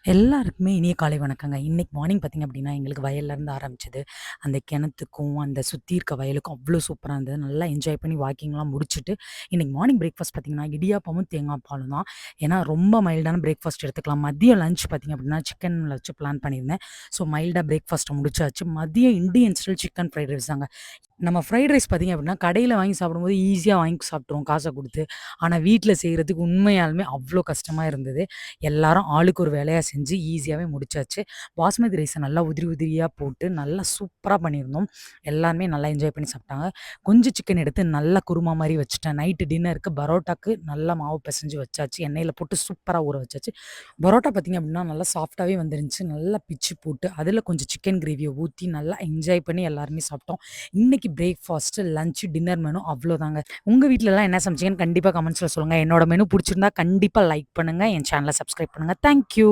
எல்லாருக்குமே இனிய காலை வணக்கங்க. இன்னைக்கு மார்னிங் பார்த்தீங்க அப்படின்னா, எங்களுக்கு வயல்லேருந்து ஆரம்பிச்சது. அந்த கிணத்துக்கும், அந்த சுத்தி இருக்க வயலுக்கும் அவ்ளோ சூப்பரா இருந்தது. நல்லா என்ஜாய் பண்ணி வாக்கிங்லாம் முடிச்சுட்டு, இன்னைக்கு மார்னிங் பிரேக்ஃபாஸ்ட் பார்த்தீங்கன்னா, இடியாப்பமும், தேங்காய் பாலும் தான். ஏன்னா ரொம்ப மைல்டான பிரேக்ஃபாஸ்ட் எடுத்துக்கலாம். மதியம் லஞ்ச் பார்த்தீங்க அப்படின்னா, சிக்கன்ல வச்சு பிளான் பண்ணியிருந்தேன். ஸோ மைல்டா பிரேக்ஃபாஸ்ட்ட முடிச்சாச்சு. மதியம் Indian style chicken fried rice தாங்க. நம்ம ஃப்ரைட் ரைஸ் பார்த்தீங்க அப்படின்னா, கடையில வாங்கி சாப்பிடும்போது ஈஸியா வாங்கி சாப்பிட்டுருவோம் காச குடுத்து. ஆனா வீட்ல செய்றதுக்கு உண்மையாலுமே அவ்ளோ கஷ்டமா இருந்தது. எல்லாரும் ஆளுக்கு ஒரு வேலையா செஞ்சு ஈஸியாவே முடிச்சாச்சு. பாஸ்மதி ரைஸ நல்லா உதிரி உதிரியா போட்டு நல்லா சூப்பரா பண்ணியிருந்தோம். எல்லாருமே நல்லா என்ஜாய் பண்ணி சாப்பிட்டாங்க. கொஞ்சம் சிக்கன் எடுத்து நல்லா குருமா மாரி வச்சுட்டேன். நைட்டு டின்னருக்கு பரோட்டாக்கு நல்லா மாவு பெசஞ்சு வச்சாச்சு. எண்ணெயில போட்டு சூப்பரா ஊற வச்சாச்சு. பரோட்டா பார்த்தீங்க அப்படின்னா, நல்லா சாஃப்ட்டாவே வந்துருந்துச்சு. நல்லா பிச்சு போட்டு, அதில கொஞ்சம் சிக்கன் கிரேவிய ஊத்தி நல்லா என்ஜாய் பண்ணி எல்லாருமே சாப்பிட்டோம். இன்னைக்கு பிரேக்ஃபாஸ்ட், லஞ்ச், டின்னர் மெனு அவ்ளோதாங்க. உங்க வீட்லலாம் என்ன சமைச்சீங்கன்னு கண்டிப்பா கமெண்ட்ஸ்ல சொல்லுங்க. என்னோட மெனு புடிச்சிருந்தா கண்டிப்பா லைக் பண்ணுங்க. என் சேனல சப்ஸ்கிரைப் பண்ணுங்க. Thank you.